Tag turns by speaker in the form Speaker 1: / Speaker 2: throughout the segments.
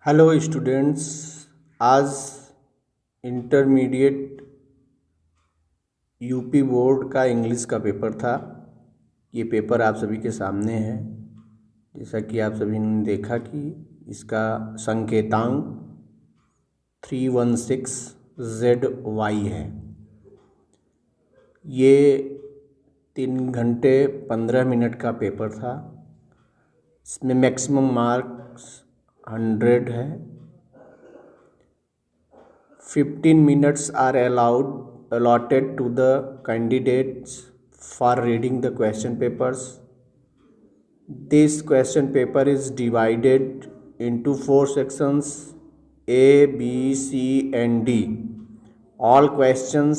Speaker 1: Hello students. आज intermediate UP board का English का पेपर था। ये पेपर आप सभी के सामने है। जैसा कि आप सभी ने देखा कि इसका संकेतांक 316ZY है। ये 3 घंटे 15 मिनट का पेपर था। इसमें मैक्सिमम मार्क्स 100 है। 15 minutes are allotted to the candidates for reading the question papers. This question paper is divided into 4 sections: A, B, C and D. All questions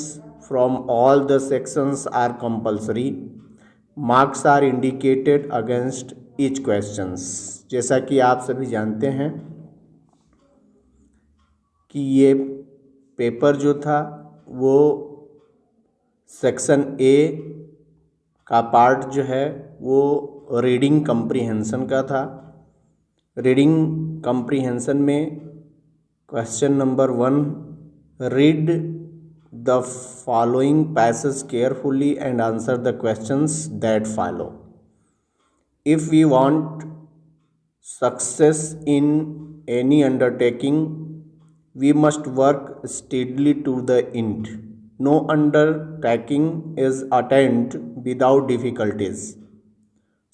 Speaker 1: from all the sections are compulsory. Marks are indicated against each questions. जैसा कि आप सभी जानते हैं कि ये paper जो था वो सेक्शन ए का पार्ट जो है वो रीडिंग कम्प्रीहेंशन का था। रीडिंग कम्प्रीहेंशन में question number 1, read the following passage carefully and answer the questions that follow. If we want success in any undertaking, we must work steadily to the end. No undertaking is attained without difficulties.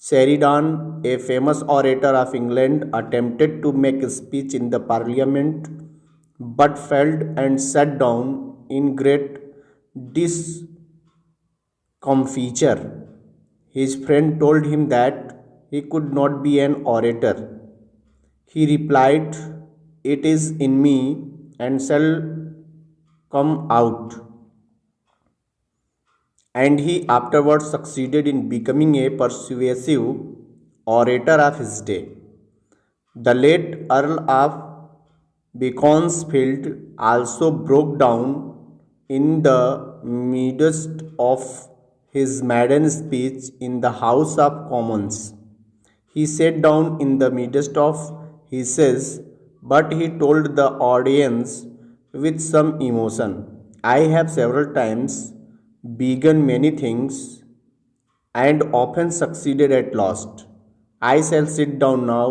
Speaker 1: Sheridan, a famous orator of England, attempted to make a speech in the parliament but failed and sat down in great discomfiture. His friend told him that he could not be an orator. He replied, "It is in me and shall come out." And he afterwards succeeded in becoming a persuasive orator of his day. The late Earl of Beaconsfield also broke down in the midst of his maiden speech in the House of Commons. He sat down in the midst of his says, but he told the audience with some emotion, "I have several times begun many things and often succeeded at last. I shall sit down now,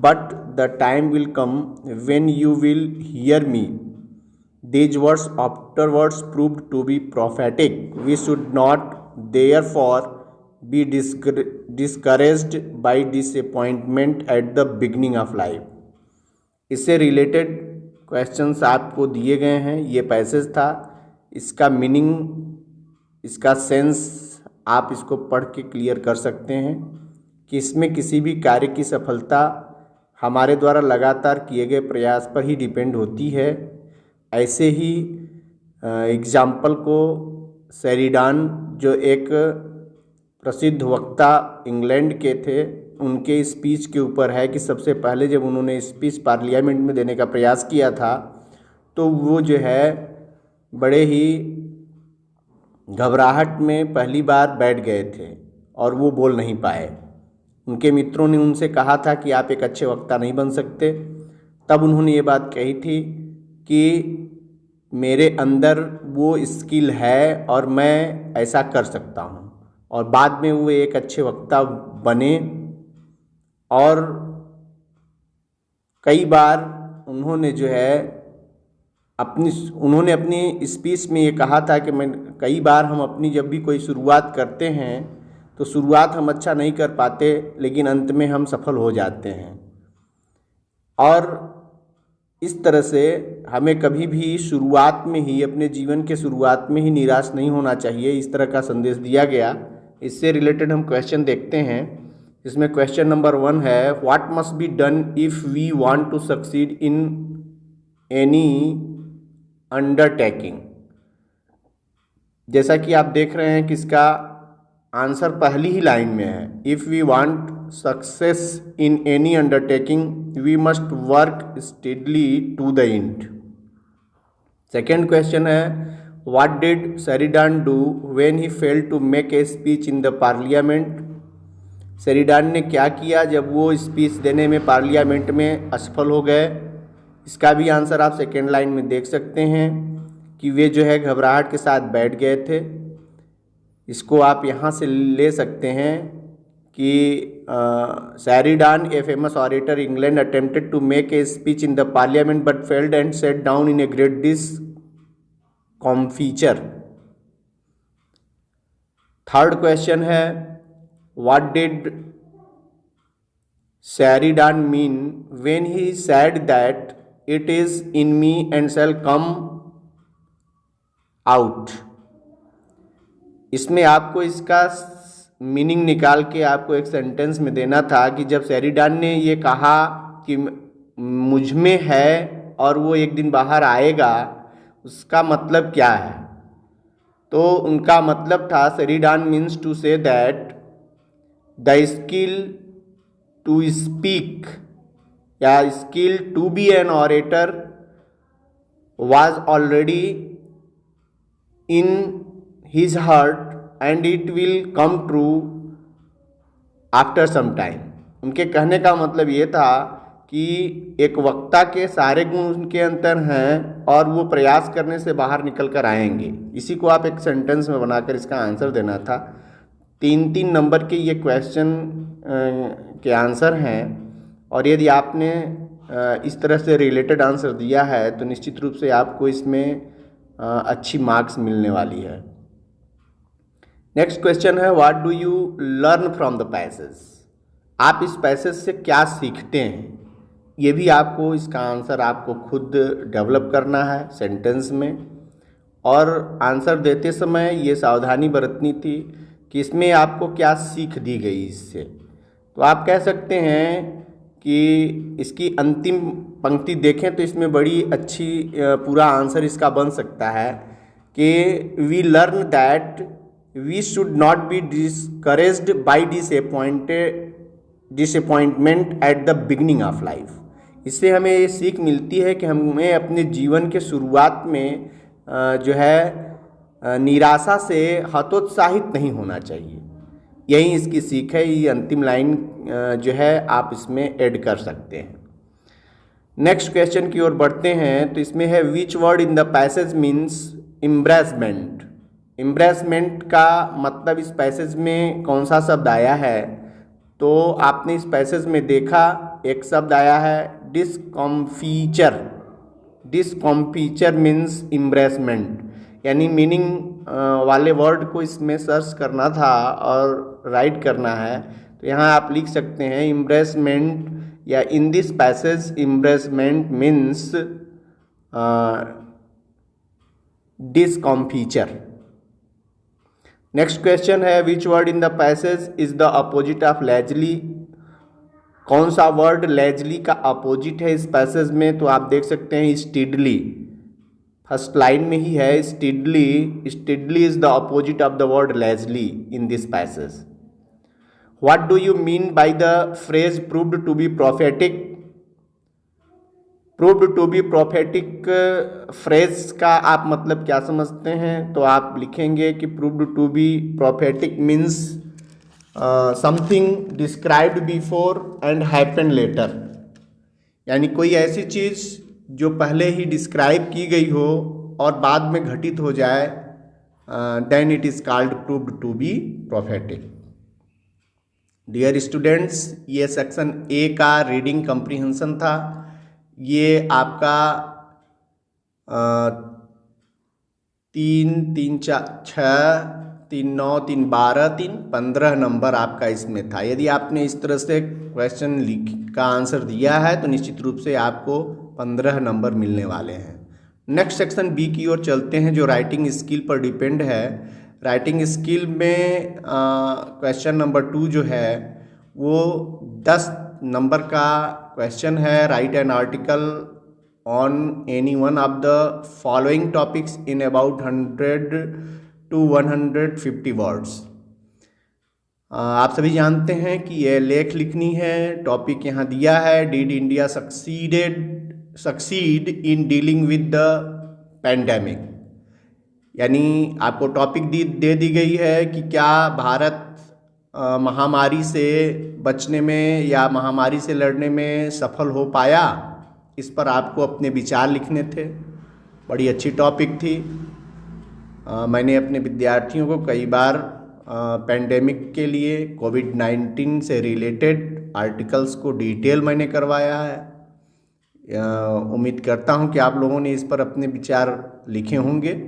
Speaker 1: but the time will come when you will hear me." These words afterwards proved to be prophetic. We should not, therefore, be discouraged by disappointment at the beginning of life. इससे related questions आपको दिए गए हैं। ये passage था। इसका meaning, इसका sense आप इसको पढ़ के क्लियर कर सकते हैं कि इसमें किसी भी कार्य की सफलता हमारे द्वारा लगातार किए गए प्रयास पर ही डिपेंड होती है। ऐसे ही एग्जाम्पल को शेरिडान, जो एक प्रसिद्ध वक्ता इंग्लैंड के थे, उनके स्पीच के ऊपर है कि सबसे पहले जब उन्होंने स्पीच पार्लियामेंट में देने का प्रयास किया था तो वो जो है बड़े ही घबराहट में पहली बार बैठ गए थे और वो बोल नहीं पाए। उनके मित्रों ने उनसे कहा था कि आप एक अच्छे वक्ता नहीं बन सकते। तब उन्होंने ये बात कही थी कि मेरे अंदर वो स्किल है और मैं ऐसा कर सकता हूँ। और बाद में वो एक अच्छे वक्ता बने और कई बार उन्होंने जो है अपनी स्पीच में ये कहा था कि कई बार हम अपनी जब भी कोई शुरुआत करते हैं तो शुरुआत हम अच्छा नहीं कर पाते, लेकिन अंत में हम सफल हो जाते हैं। और इस तरह से हमें कभी भी शुरुआत में ही, अपने जीवन के शुरुआत में ही निराश नहीं होना चाहिए। इस तरह का संदेश दिया गया। इससे रिलेटेड हम क्वेश्चन देखते हैं। इसमें क्वेश्चन नंबर 1 है, what must be done if we want to succeed in any undertaking. जैसा कि आप देख रहे हैं कि इसका आंसर पहली ही लाइन में है। If we want success in any undertaking we must work steadily to the end. Second question है, what did Sheridan do when he failed to make a speech in the parliament. Sheridan ने क्या किया जब वो speech देने में parliament में असफल हो गए? इसका भी आंसर आप सेकेंड लाइन में देख सकते हैं कि वे जो है घबराहट के साथ बैठ गए थे। इसको आप यहाँ से ले सकते हैं कि Sheridan, a famous orator England, attempted to make a speech in the parliament but failed and set down in a great discomfiture. Third question है, what did Sheridan mean when he said that it is in me and shall come out? इसमें आपको इसका meaning निकाल के आपको एक sentence में देना था कि जब शेरिडान ने ये कहा कि मुझ में है और वो एक दिन बाहर आएगा, उसका मतलब क्या है? तो उनका मतलब था, Sheridan means to say that the skill to speak या skill to be an orator was already in his heart and it will come true after some time। उनके कहने का मतलब ये था कि एक वक्ता के सारे गुण उनके अंदर हैं और वो प्रयास करने से बाहर निकल कर आएंगे। इसी को आप एक सेंटेंस में बनाकर इसका आंसर देना था। 3-3 नंबर के ये क्वेश्चन के आंसर हैं और यदि आपने इस तरह से रिलेटेड आंसर दिया है तो निश्चित रूप से आपको इसमें अच्छी मार्क्स मिलने वाली है। नेक्स्ट क्वेश्चन है, what do you learn from the passage? आप इस पैसेज से क्या सीखते हैं? ये भी आपको इसका आंसर आपको खुद डेवलप करना है सेंटेंस में, और आंसर देते समय ये सावधानी बरतनी थी कि इसमें आपको क्या सीख दी गई इससे। तो आप कह सकते हैं कि इसकी अंतिम पंक्ति देखें तो इसमें बड़ी अच्छी पूरा आंसर इसका बन सकता है कि we learn that we should not be discouraged by disappointment at the beginning of life. इससे हमें ये सीख मिलती है कि हमें अपने जीवन के शुरुआत में जो है निराशा से हतोत्साहित नहीं होना चाहिए। यही इसकी सीख है। ये अंतिम लाइन जो है आप इसमें ऐड कर सकते हैं। नेक्स्ट क्वेश्चन की ओर बढ़ते हैं तो इसमें है, which word in the passage means embarrassment? Embarrassment का मतलब इस पैसेज में कौन सा शब्द आया है? तो आपने इस पैसेज में देखा एक शब्द आया है डिस्कम्फीचर। डिस्कम्फीचर मीन्स एम्ब्रेसमेंट, यानी मीनिंग वाले वर्ड को इसमें सर्च करना था और राइट करना है। तो यहाँ आप लिख सकते हैं एम्ब्रेसमेंट, या in this passage embarrassment means discomfiture. Next question है, which word in the passage is the opposite of lazily? कौन सा वर्ड लेजली का अपोजिट है इस पैसेज में? तो आप देख सकते हैं स्टिडली। फर्स्ट लाइन में ही है steadily. Steadily is the opposite of the word lazily in this passage. What do you mean by the phrase proved to be prophetic? Proved to be prophetic phrase का आप मतलब क्या समझते हैं? तो आप लिखेंगे कि proved to be prophetic means something described before and happen later, यानी कोई ऐसी चीज़ जो पहले ही डिस्क्राइब की गई हो और बाद में घटित हो जाए, then it is called proved to be prophetic. Dear students, ये सेक्शन ए का रीडिंग कम्प्रीहेंशन था। ये आपका 3, 3, 6, 3, 9, 3, 12, 3, 15 नंबर आपका इसमें था। यदि आपने इस तरह से क्वेश्चन का आंसर दिया है तो निश्चित रूप से आपको 15 नंबर मिलने वाले हैं। नेक्स्ट सेक्शन बी की ओर चलते हैं, जो राइटिंग स्किल पर डिपेंड है। राइटिंग स्किल में क्वेश्चन नंबर 2 जो है वो 10 नंबर का क्वेश्चन है। Right an article on any one of the following topics in about 100 to 150 words. आप सभी जानते हैं कि यह लेख लिखनी है। टॉपिक यहाँ दिया है, did India succeed in dealing with the pandemic, यानी आपको टॉपिक दे दी गई है कि क्या भारत महामारी से बचने में या महामारी से लड़ने में सफल हो पाया, इस पर आपको अपने विचार लिखने थे। बड़ी अच्छी टॉपिक थी। मैंने अपने विद्यार्थियों को कई बार पेंडेमिक के लिए कोविड-19 से रिलेटेड आर्टिकल्स को डिटेल मैंने करवाया है। उम्मीद करता हूं कि आप लोगों ने इस पर अपने विचार लिखे होंगे।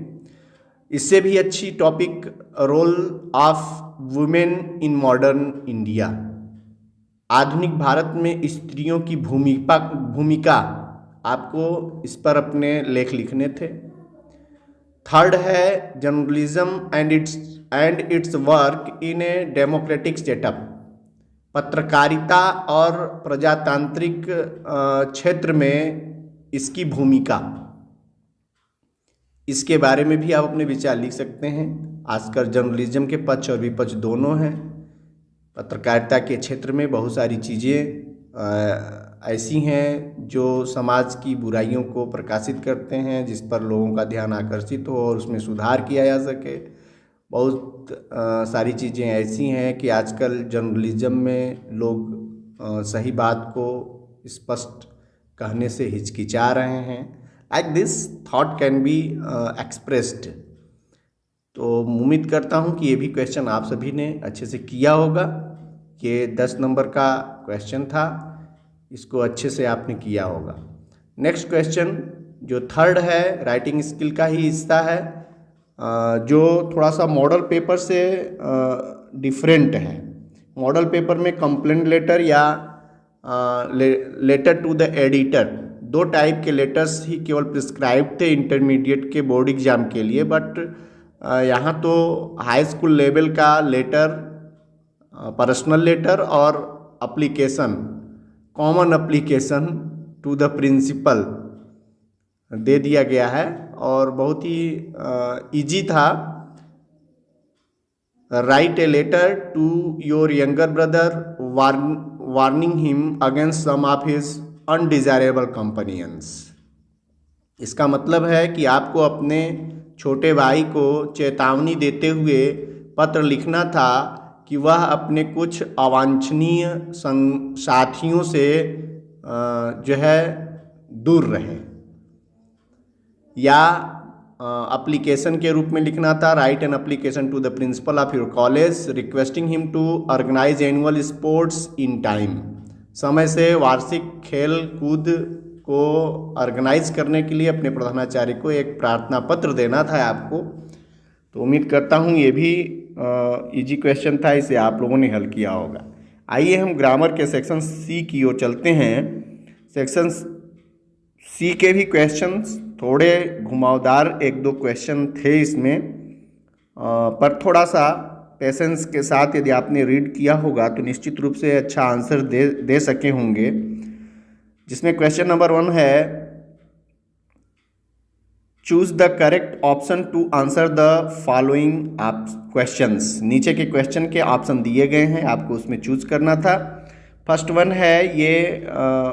Speaker 1: इससे भी अच्छी topic, role of women in modern India, आधुनिक भारत में स्त्रियों की भूमिका, आपको इस पर अपने लेख लिखने थे। थर्ड है journalism and it's work in a democratic setup, पत्रकारिता और प्रजातांत्रिक क्षेत्र में इसकी भूमिका, इसके बारे में भी आप अपने विचार लिख सकते हैं। आजकल जर्नलिज्म के पक्ष और विपक्ष दोनों हैं। पत्रकारिता के क्षेत्र में बहुत सारी चीज़ें ऐसी हैं जो समाज की बुराइयों को प्रकाशित करते हैं, जिस पर लोगों का ध्यान आकर्षित हो और उसमें सुधार किया जा सके। बहुत सारी चीज़ें ऐसी हैं कि आजकल जर्नलिज्म में लोग सही बात को स्पष्ट कहने से हिचकिचा रहे हैं। Like this thought can be expressed. तो उम्मीद करता हूं कि ये भी क्वेश्चन आप सभी ने अच्छे से किया होगा। ये 10 नंबर का क्वेश्चन था, इसको अच्छे से आपने किया होगा। नेक्स्ट क्वेश्चन जो थर्ड है, राइटिंग स्किल का ही हिस्सा है, जो थोड़ा सा मॉडल पेपर से डिफरेंट है। मॉडल पेपर में कंप्लेंट लेटर या letter to the editor, 2 type के लेटर्स ही केवल प्रिस्क्राइब थे इंटरमीडिएट के बोर्ड एग्जाम के लिए। बट यहाँ तो हाई स्कूल लेवल का लेटर, पर्सनल लेटर और application, common application to the principal दे दिया गया है और बहुत ही इजी था। Write a letter to your younger brother warning him against some of his undesirable companions. इसका मतलब है कि आपको अपने छोटे भाई को चेतावनी देते हुए पत्र लिखना था कि वह अपने कुछ अवांछनीय साथियों से जो है दूर रहे। या एप्लीकेशन के रूप में लिखना था, write an application to the principal of your college requesting him to organise annual sports in time. समय से वार्षिक खेल कूद को ऑर्गेनाइज करने के लिए अपने प्रधानाचार्य को एक प्रार्थना पत्र देना था आपको। तो उम्मीद करता हूँ ये भी इजी क्वेश्चन था, इसे आप लोगों ने हल किया होगा। आइए हम ग्रामर के सेक्शन सी की ओर चलते हैं। सेक्शन सी के भी क्वेश्चंस थोड़े घुमावदार 1-2 क्वेश्चन थे इसमें, पर थोड़ा सा पेशेंस के साथ यदि आपने रीड किया होगा तो निश्चित रूप से अच्छा आंसर दे सके होंगे। जिसमें क्वेश्चन नंबर 1 है, choose the correct option to answer the following questions. नीचे के क्वेश्चन के ऑप्शन दिए गए हैं, आपको उसमें चूज करना था। फर्स्ट वन है, ये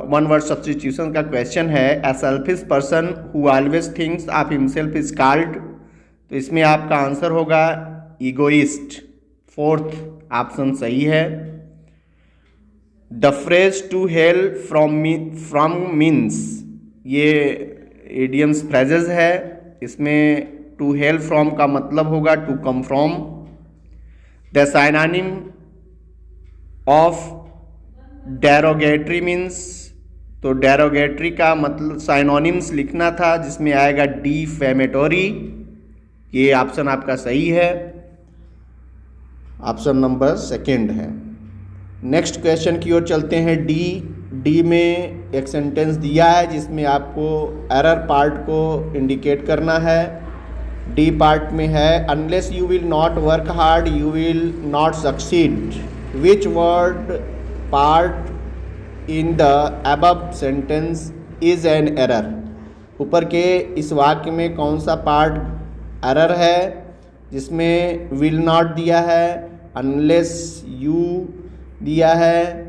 Speaker 1: 1 वर्ड सब्स्टिट्यूशन का क्वेश्चन है। A selfish person who always thinks of himself is called, तो इसमें आपका आंसर होगा ईगोइस्ट। 4th ऑप्शन सही है। The phrase to hail from means, ये इडियम्स फ्रेजेस है। इसमें टू हेल फ्रॉम का मतलब होगा to come from. The synonym of derogatory means, तो डेरोगेटरी का मतलब साइनोनिम्स लिखना था, जिसमें आएगा डिफेमेटोरी। ये ऑप्शन आपका सही है, ऑप्शन नंबर 2 है। नेक्स्ट क्वेश्चन की ओर चलते हैं। डी में एक सेंटेंस दिया है जिसमें आपको एरर पार्ट को इंडिकेट करना है। डी पार्ट में है, unless you will not work hard you will not succeed. Which word part in the above sentence is an error. ऊपर के इस वाक्य में कौन सा पार्ट एरर है, जिसमें विल नॉट दिया है, अनलेस यू दिया है,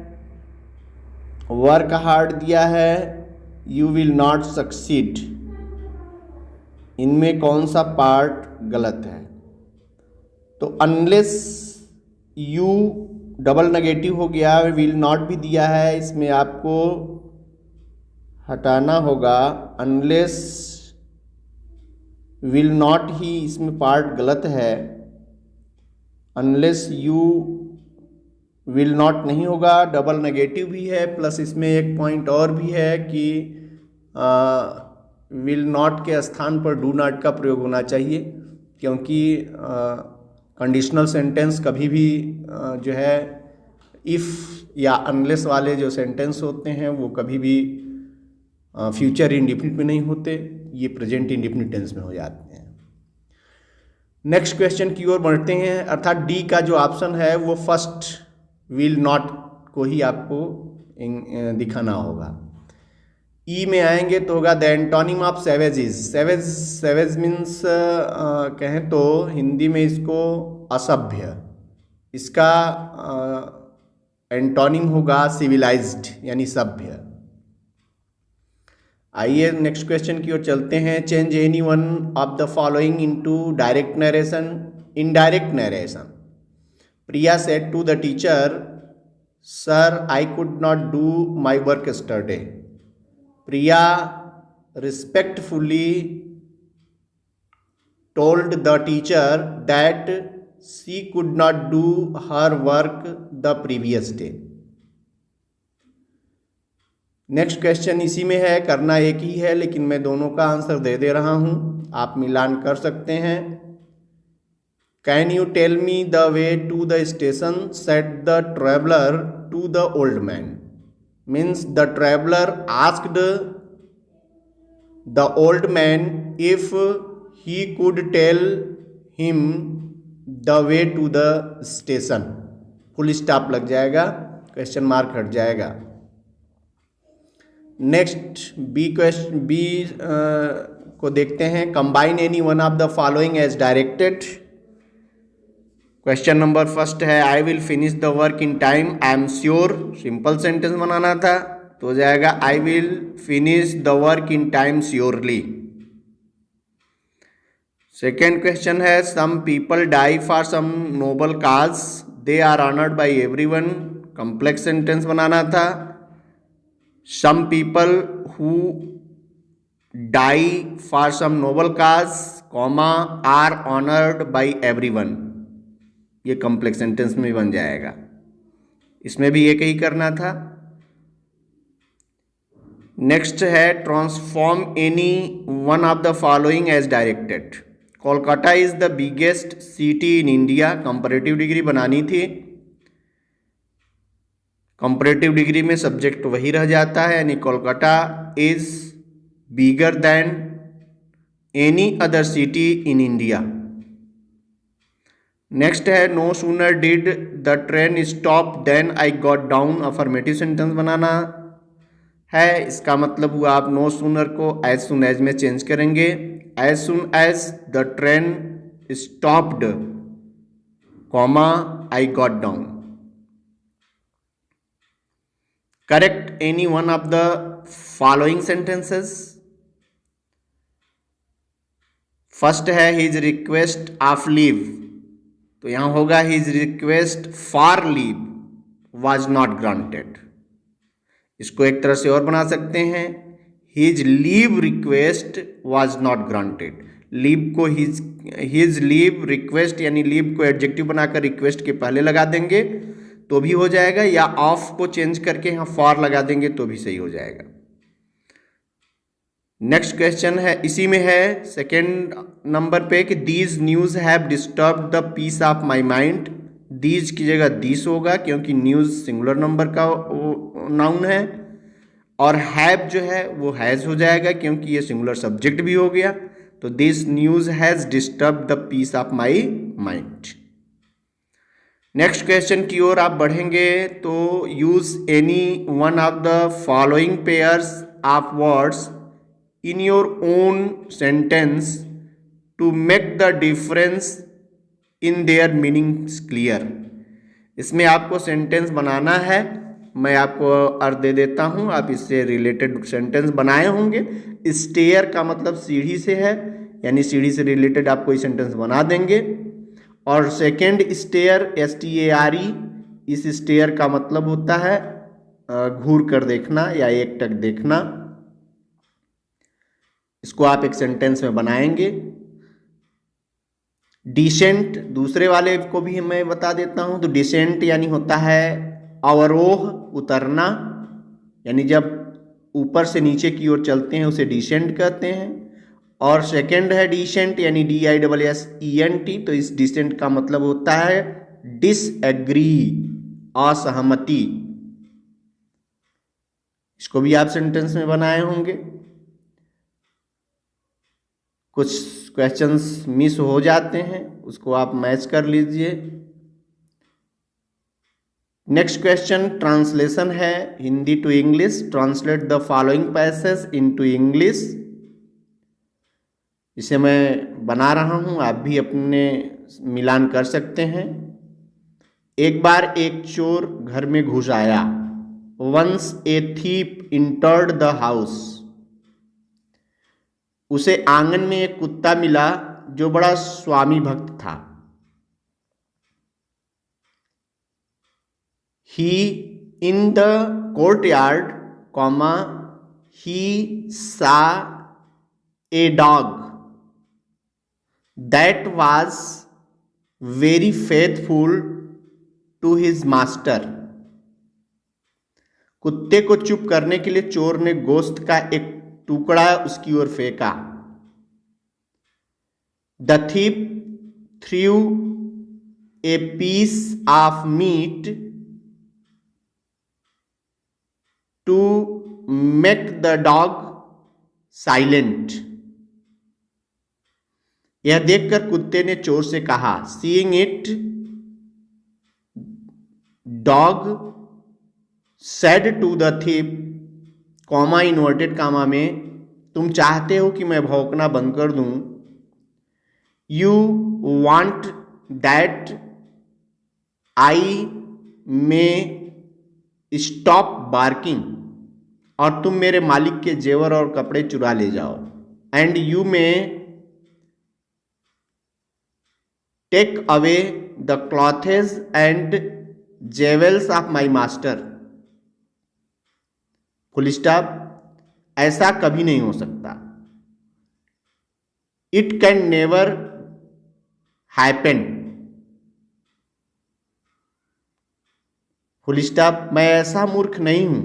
Speaker 1: वर्क हार्ड दिया है, यू विल नॉट सक्सीड। इनमें कौन सा पार्ट गलत है? तो अनलेस यू डबल नेगेटिव हो गया, विल नॉट भी दिया है, इसमें आपको हटाना होगा अनलेस, विल नॉट ही इसमें पार्ट गलत है, अनलेस यू विल नॉट नहीं होगा, डबल नेगेटिव भी है, प्लस इसमें एक पॉइंट और भी है कि विल नॉट के स्थान पर डू नॉट का प्रयोग होना चाहिए, क्योंकि कंडीशनल सेंटेंस कभी भी जो है इफ़ या अनलेस वाले जो सेंटेंस होते हैं वो कभी भी फ्यूचर इंडेफिनिट में नहीं होते, ये प्रेजेंट इंडेफिनिट टेंस में हो जाते हैं। नेक्स्ट क्वेश्चन की ओर बढ़ते हैं, अर्थात डी का जो ऑप्शन है वो फर्स्ट विल नॉट को ही आपको दिखाना होगा। ई में आएंगे तो होगा the antonym of savage is, savage means कहें तो हिंदी में इसको असभ्य, इसका एंटोनिम होगा सिविलाइज्ड यानी सभ्य। आइए नेक्स्ट क्वेश्चन की ओर चलते हैं, change any one of the following into direct narration, indirect narration. Priya said to the teacher, sir I could not do my work yesterday. Priya respectfully told the teacher that she could not do her work the previous day. Next question इसी में है, करना एक ही है लेकिन मैं दोनों का आंसर दे रहा हूं, आप मिलान कर सकते हैं। Can you tell me the way to the station, said the traveller to the old man. Means the traveller asked the old man if he could tell him the way to the station. Full stop लग जाएगा, question mark हट जाएगा। Next B को देखते हैं, combine any one of the following as directed. Question number first है, I will finish the work in time, I am sure. Simple sentence बनाना था तो हो जाएगा I will finish the work in time surely. Second question है, some people die for some noble cause, they are honoured by everyone. Complex sentence बनाना था, some people who die for some noble cause, comma are honoured by everyone. ये complex sentence में बन जाएगा, इसमें भी एक ही करना था। नेक्स्ट है, transform any one of the following as directed. Kolkata is the biggest city in India. Comparative degree बनानी थी, कंपैरेटिव डिग्री में सब्जेक्ट वही रह जाता है, यानी Kolkata is bigger than any other city in India. Next है, no sooner did the train stop than I got down. Affirmative sentence बनाना है, इसका मतलब हुआ आप नो सूनर को एज सुन एज में चेंज करेंगे, as soon as the train stopped, comma I got down. Correct any one of the following sentences. First है, हिज रिक्वेस्ट ऑफ लीव, तो यहां होगा his request for leave was not granted. इसको एक तरह से और बना सकते हैं, his leave request was not granted. Leave को हिज लीव रिक्वेस्ट यानी लीव को एडजेक्टिव बनाकर रिक्वेस्ट के पहले लगा देंगे तो भी हो जाएगा, या ऑफ को चेंज करके यहाँ फॉर लगा देंगे तो भी सही हो जाएगा। नेक्स्ट क्वेश्चन है, इसी में है सेकेंड नंबर पे कि these news have disturb the peace of my mind. These की जगह दिस होगा क्योंकि न्यूज सिंगुलर नंबर का नाउन है, और हैव जो है वो हैज हो जाएगा क्योंकि ये सिंगुलर सब्जेक्ट भी हो गया। तो this news has disturb the peace of my mind. Next question की ओर आप बढ़ेंगे तो use any one of the following pairs of words in your own sentence to make the difference in their meanings clear. इसमें आपको sentence बनाना है, मैं आपको अर्थ दे देता हूं, आप इससे रिलेटेड सेंटेंस बनाए होंगे। स्टेयर का मतलब सीढ़ी से है, यानी सीढ़ी से रिलेटेड आप कोई सेंटेंस बना देंगे। और सेकेंड स्टेयर STARE इस स्टेयर का मतलब होता है घूर कर देखना या एकटक देखना। इसको आप एक सेंटेंस में बनाएंगे। डिसेंट दूसरे वाले को भी मैं बता देता हूं। तो डिसेंट यानी होता है अवरोह, उतरना, यानी जब ऊपर से नीचे की ओर चलते हैं उसे डिसेंट कहते हैं। और सेकंड है डिसेंट यानी DISSENT। तो इस डिसेंट का मतलब होता है डिसएग्री, असहमति। इसको भी आप सेंटेंस में बनाए होंगे। कुछ क्वेश्चंस मिस हो जाते हैं, उसको आप मैच कर लीजिए। नेक्स्ट क्वेश्चन ट्रांसलेशन है Hindi to English. Translate the following passage into English. इसे मैं बना रहा हूं, आप भी अपने मिलान कर सकते हैं। एक बार एक चोर घर में घुस आया। Once a thief entered the house. उसे आंगन में एक कुत्ता मिला जो बड़ा स्वामी भक्त था। He in the courtyard, comma, he saw a dog that was very faithful to his master. कुत्ते को चुप करने के लिए चोर ने गोश्त का एक टुकड़ा उसकी ओर फेंका। The thief threw a piece of meat to make the dog silent. यह देखकर कुत्ते ने चोर से कहा, seeing it dog said to the thief, comma inverted comma में, तुम चाहते हो कि मैं भौंकना बंद कर दूं। यू वांट दैट आई में स्टॉप बार्किंग, और तुम मेरे मालिक के जेवर और कपड़े चुरा ले जाओ। And you may take away the clothes and jewels of my master. Full stop. ऐसा कभी नहीं हो सकता। It can never happen. Full stop. मैं ऐसा मूर्ख नहीं हूं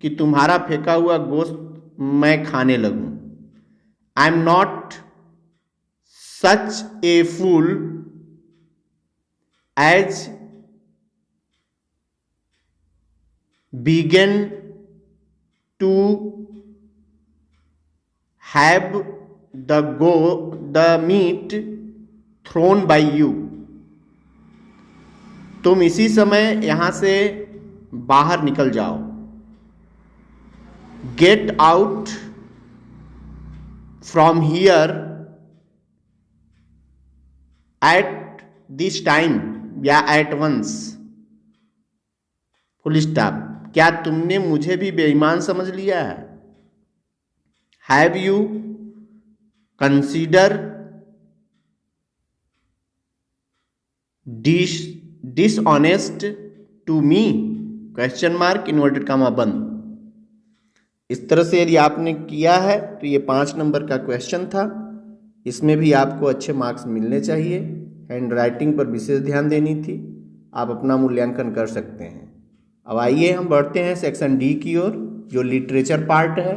Speaker 1: कि तुम्हारा फेंका हुआ गोश्त मैं खाने लगूं। I am not such a fool as began to have the meat thrown by you. तुम इसी समय यहां से बाहर निकल जाओ। Get out from here at this time या एट वंस। Full stop. क्या तुमने मुझे भी बेईमान समझ लिया है? Have you consider dishonest to me? Question mark, inverted comma बंद। इस तरह से यदि आपने किया है तो ये 5 नंबर का क्वेश्चन था। इसमें भी आपको अच्छे मार्क्स मिलने चाहिए। हैंड राइटिंग पर विशेष ध्यान देनी थी। आप अपना मूल्यांकन कर सकते हैं। अब आइए हम बढ़ते हैं सेक्शन डी की ओर, जो लिटरेचर पार्ट है।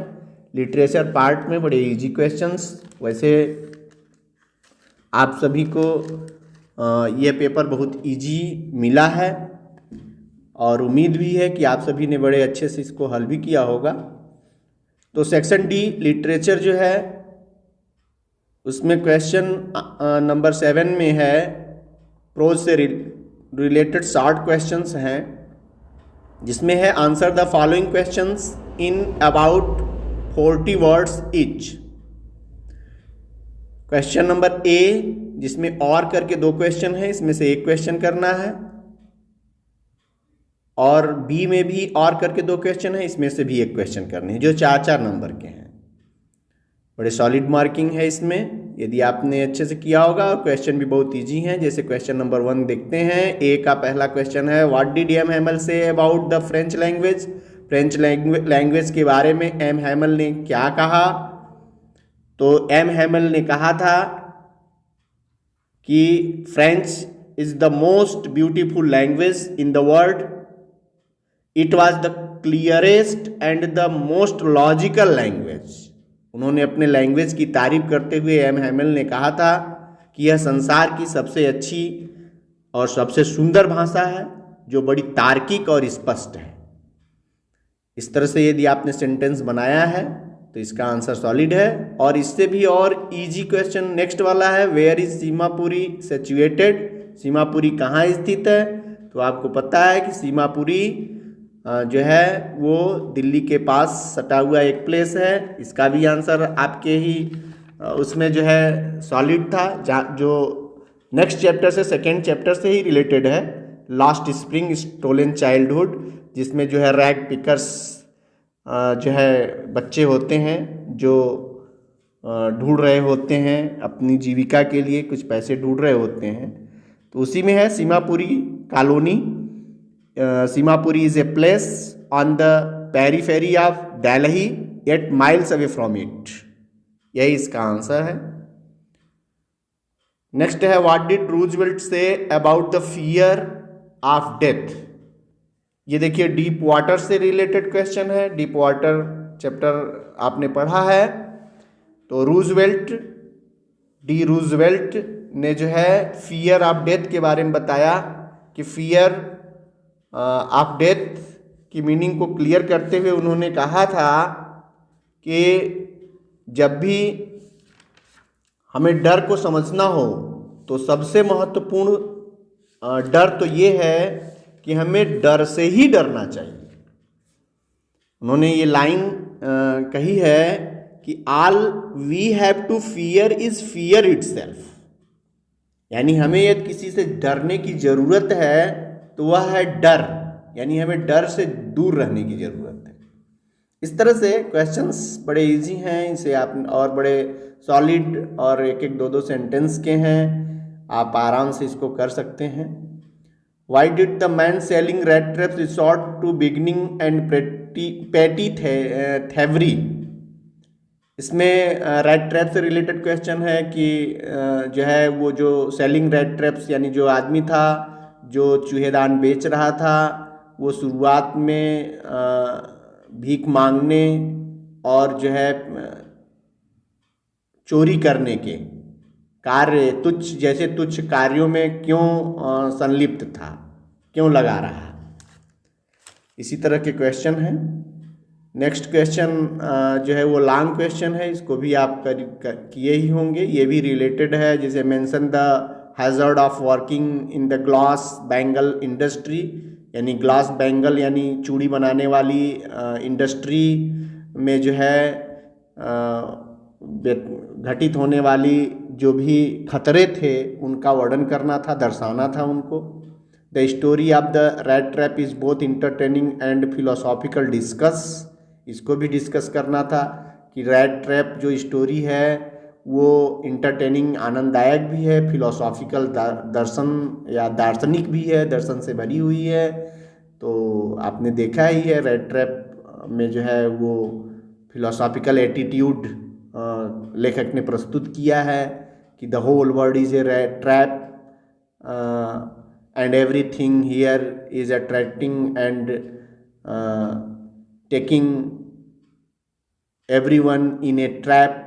Speaker 1: लिटरेचर पार्ट में बड़े इजी क्वेश्चंस। वैसे आप सभी को यह पेपर बहुत इजी मिला है और उम्मीद भी है कि आप सभी ने बड़े अच्छे से इसको हल भी किया होगा। तो सेक्शन डी लिटरेचर जो है उसमें क्वेश्चन नंबर 7 में है प्रोज से रिलेटेड शॉर्ट क्वेश्चंस हैं, जिसमें है answer the following questions in about 40 words each. Question number A, जिसमें और करके 2 क्वेश्चन है, इसमें से एक क्वेश्चन करना है। और बी में भी और करके 2 क्वेश्चन है, इसमें से भी एक क्वेश्चन करने हैं, जो 4-4 नंबर के हैं। बड़े सॉलिड मार्किंग है इसमें। यदि आपने अच्छे से किया होगा। और क्वेश्चन भी बहुत इजी हैं। जैसे क्वेश्चन नंबर 1 देखते हैं। ए का पहला क्वेश्चन है, what did M Hamel say about the French language. French language के बारे में एम हैमल ने क्या कहा। तो एम हैमल ने कहा था कि French is the most beautiful language in the world. It was the clearest and the most logical language. उन्होंने अपने लैंग्वेज की तारीफ करते हुए एम हैमल ने कहा था कि यह संसार की सबसे अच्छी और सबसे सुंदर भाषा है जो बड़ी तार्किक और स्पष्ट है। इस तरह से यदि आपने सेंटेंस बनाया है तो इसका आंसर सॉलिड है। और इससे भी और इजी क्वेश्चन नेक्स्ट वाला है, where is Seemapuri situated. Seemapuri कहाँ स्थित है। तो आपको पता है कि सीमापुरी जो है वो दिल्ली के पास सटा हुआ एक प्लेस है। इसका भी आंसर आपके ही उसमें जो है सॉलिड था, जो नेक्स्ट चैप्टर से, सेकेंड चैप्टर से ही रिलेटेड है। लास्ट स्प्रिंग स्टोलन चाइल्डहुड, जिसमें जो है रैग पिकर्स जो है बच्चे होते हैं जो ढूंढ रहे होते हैं अपनी जीविका के लिए, कुछ पैसे ढूंढ रहे होते हैं। तो उसी में है Seemapuri colony. Seemapuri is a place on the periphery of Delhi 8 miles away from it. यही इसका आंसर है। नेक्स्ट है, व्हाट डिड रूजवेल्ट से about the fear of death. ये देखिए डीप वाटर से रिलेटेड क्वेश्चन है। डीप वाटर चैप्टर आपने पढ़ा है। तो रूजवेल्ट ने जो है फियर ऑफ डेथ के बारे में बताया कि फियर ऑफ डेथ की मीनिंग को क्लियर करते हुए उन्होंने कहा था कि जब भी हमें डर को समझना हो तो सबसे महत्वपूर्ण डर तो ये है कि हमें डर से ही डरना चाहिए। उन्होंने ये लाइन कही है कि all we have to fear is fear itself. यानी हमें यदि किसी से डरने की ज़रूरत है तो वह है डर, यानी हमें डर से दूर रहने की ज़रूरत है। इस तरह से क्वेश्चंस बड़े इजी हैं, इसे आप और बड़े सॉलिड और एक एक दो दो सेंटेंस के हैं, आप आराम से इसको कर सकते हैं। Why did the man selling red traps resort to beginning and petty thievery. इसमें रेड ट्रैप से रिलेटेड क्वेश्चन है कि जो है वो जो सेलिंग रेड ट्रैप्स यानी जो आदमी था जो चूहेदान बेच रहा था, वो शुरुआत में भीख मांगने और जो है चोरी करने के कार्य, तुच्छ कार्यों में क्यों संलिप्त था, क्यों लगा रहा। इसी तरह के क्वेश्चन हैं। नेक्स्ट क्वेश्चन जो है वो लॉन्ग क्वेश्चन है, इसको भी आप किए ही होंगे। ये भी रिलेटेड है, जैसे mention the hazard of working in the glass bangle industry. यानी ग्लास बैंगल यानी चूड़ी बनाने वाली इंडस्ट्री में जो है घटित होने वाली जो भी खतरे थे उनका वर्णन करना था, दर्शाना था उनको। The story of the red trap is both entertaining and philosophical discuss. इसको भी डिस्कस करना था कि रेड ट्रैप जो स्टोरी है वो इंटरटेनिंग आनंददायक भी है, फिलोसॉफिकल दर्शन या दार्शनिक भी है, दर्शन से भरी हुई है। तो आपने देखा ही है रेड ट्रैप में जो है वो फिलोसॉफिकल एटीट्यूड लेखक ने प्रस्तुत किया है कि the whole world is a red trap and everything here is attracting and taking everyone in a trap.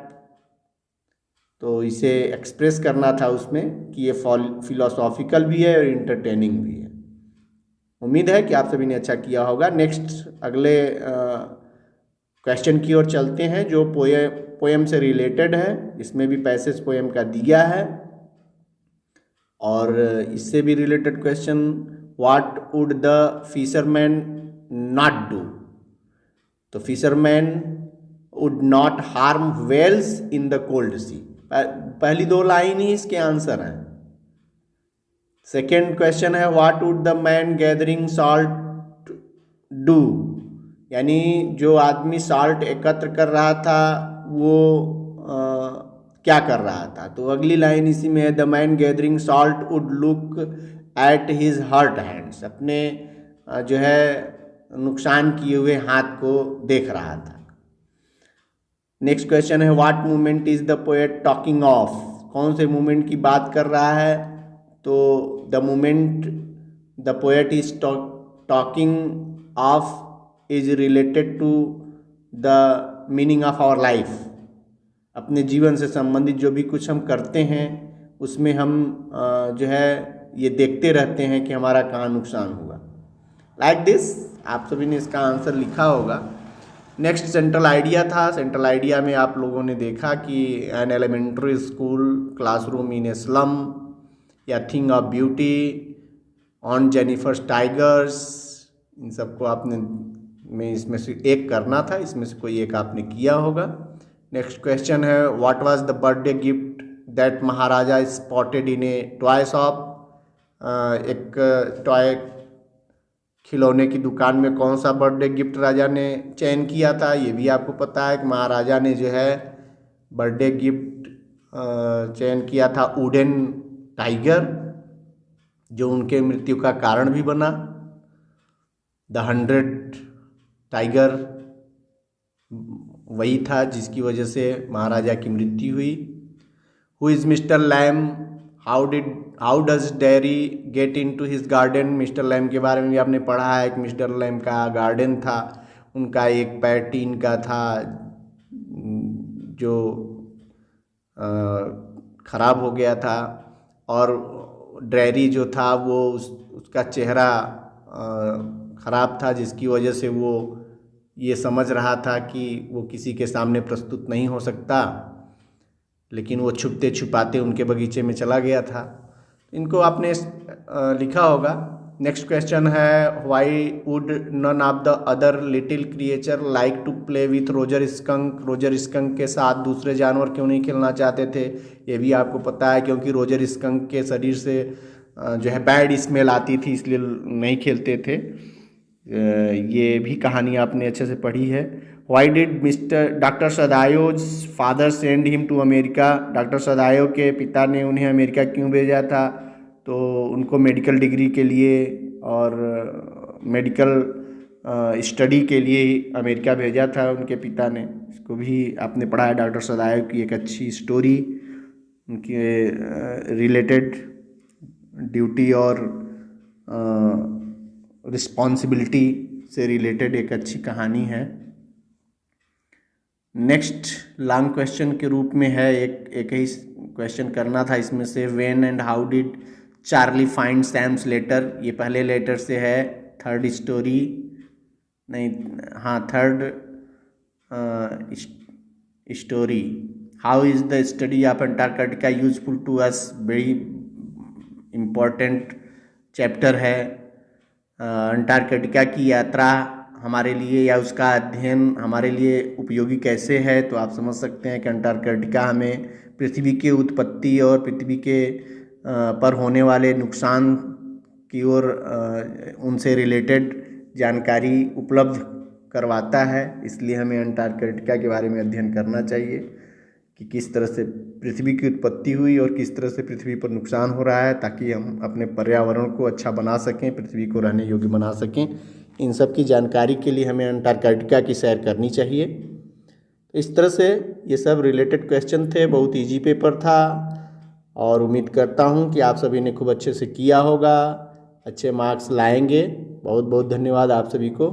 Speaker 1: तो इसे एक्सप्रेस करना था उसमें कि ये फिलोसॉफिकल भी है और इंटरटेनिंग भी है। उम्मीद है कि आप सभी ने अच्छा किया होगा। नेक्स्ट अगले क्वेश्चन की ओर चलते हैं जो पोएम से रिलेटेड है। इसमें भी पैसेज पोएम का दिया है और इससे भी related question, what would the fisherman not do. तो fisherman would not harm whales in the cold sea. पहली दो लाइन ही इसके आंसर हैं। सेकेंड क्वेश्चन है, what would the man gathering salt do. यानी जो आदमी सॉल्ट एकत्र कर रहा था वो क्या कर रहा था। तो अगली लाइन इसी में है, the man gathering salt would look at his hurt hands, अपने जो है नुकसान किए हुए हाथ को देख रहा था। नेक्स्ट क्वेश्चन है, what movement is the poet talking of, कौन से मूवमेंट की बात कर रहा है। तो the movement the poet is talking of is related to the meaning of our life, अपने जीवन से संबंधित जो भी कुछ हम करते हैं उसमें हम जो है ये देखते रहते हैं कि हमारा कहाँ नुकसान हुआ। लाइक दिस आप सभी ने इसका आंसर लिखा होगा। नेक्स्ट सेंट्रल आइडिया था। सेंट्रल आइडिया में आप लोगों ने देखा कि an elementary school classroom in a slum, या thing of beauty, on Jennifer's tigers, इन सबको आपने में इसमें से एक करना था, इसमें से कोई एक आपने किया होगा। नेक्स्ट क्वेश्चन है, what was the birthday gift that Maharaja spotted in A toy shop, एक टॉय खिलौने की दुकान में कौन सा बर्थडे गिफ्ट राजा ने चयन किया था। ये भी आपको पता है कि महाराजा ने जो है बर्थडे गिफ्ट चयन किया था वुडन टाइगर, जो उनके मृत्यु का कारण भी बना। द 100 टाइगर वही था जिसकी वजह से महाराजा की मृत्यु हुई। Who is Mister Lamb, how does Derry get into his garden, Mister Lamb के बारे में भी आपने पढ़ा है कि मिस्टर लैम का गार्डन था, उनका एक पैर टीन का था जो ख़राब हो गया था, और डेरी जो था वो उसका चेहरा ख़राब था जिसकी वजह से वो ये समझ रहा था कि वो किसी के सामने प्रस्तुत नहीं हो सकता, लेकिन वो छुपते छुपाते उनके बगीचे में चला गया था। इनको आपने लिखा होगा। नेक्स्ट क्वेश्चन है, why would none of the other little creature like to play with Roger Skunk, Roger Skunk के साथ दूसरे जानवर क्यों नहीं खेलना चाहते थे। ये भी आपको पता है क्योंकि रोजर स्कंक के शरीर से जो है बैड स्मेल आती थी, इसलिए नहीं खेलते थे। ये भी कहानी आपने अच्छे से पढ़ी है। Why did doctor Sadao's father send him to America, doctor Sadao के पिता ने उन्हें अमेरिका क्यों भेजा था। तो उनको मेडिकल डिग्री के लिए और मेडिकल स्टडी के लिए अमेरिका भेजा था उनके पिता ने। इसको भी आपने पढ़ा है, डॉक्टर सदायो की एक अच्छी स्टोरी, उनके रिलेटेड ड्यूटी और रिस्पॉन्सिबिलिटी से रिलेटेड एक अच्छी कहानी है। नेक्स्ट लॉन्ग क्वेश्चन के रूप में है, एक ही क्वेश्चन करना था इसमें से, when and how did Charlie find Sam's letter. ये पहले लेटर से है, थर्ड स्टोरी नहीं, हाँ third story. How is the study of Antarctica useful to us, very important chapter है। अंटार्कटिका की यात्रा हमारे लिए या उसका अध्ययन हमारे लिए उपयोगी कैसे है। तो आप समझ सकते हैं कि अंटार्कटिका हमें पृथ्वी की उत्पत्ति और पृथ्वी के पर होने वाले नुकसान की ओर उनसे रिलेटेड जानकारी उपलब्ध करवाता है। इसलिए हमें अंटार्कटिका के बारे में अध्ययन करना चाहिए कि किस तरह से पृथ्वी की उत्पत्ति हुई और किस तरह से पृथ्वी पर नुकसान हो रहा है, ताकि हम अपने पर्यावरण को अच्छा बना सकें, पृथ्वी को रहने योग्य बना सकें। इन सब की जानकारी के लिए हमें अंटार्कटिका की सैर करनी चाहिए। तो इस तरह से ये सब रिलेटेड क्वेश्चन थे, बहुत इजी पेपर था और उम्मीद करता हूँ कि आप सभी ने खूब अच्छे से किया होगा, अच्छे मार्क्स लाएंगे। बहुत बहुत धन्यवाद आप सभी को।